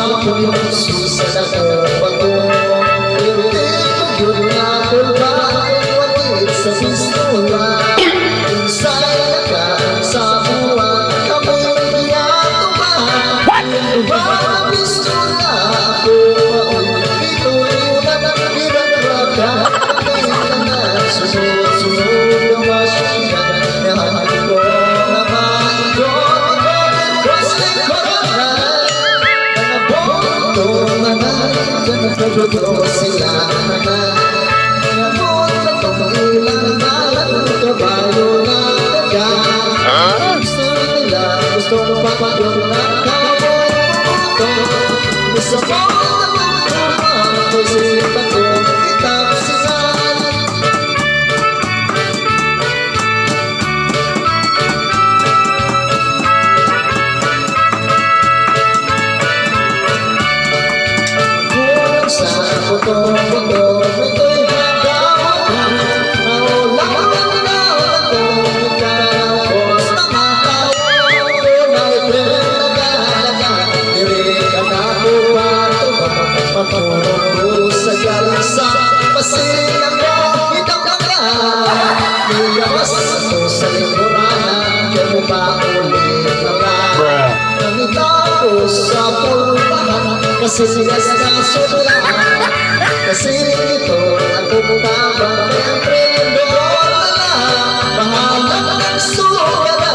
ako yung susan ako bago. Pero dito yun na kulba, wagit sa pistola. Insay ka sa buwa, kami giyatumahan. Ba pistola ako maon, ito yun na nagpiragraga. Kami na sunod-sunod yung masyadang nahan ko. Nagpagod sila na ngamot na itong ilang malang kabayo na daga. Gusto nila, gustong papagod na kamoto. Gusto mo naman kumakaw sila kong itapsinan. Sa puto-puto, ito'y hagawan. Naulawan na ako, nagkakapos na matawa. Tunay pinagalaga, nirikan ako patungo sa galisa. Pasin ako, itakaga. Niyabas ako sa lingurahan, kaya mo ba ulit naman? Namita ko sa pulpahan, kasi sigas na sula. Kasi ito ang bumabang emprendedor na bahala ng suwala.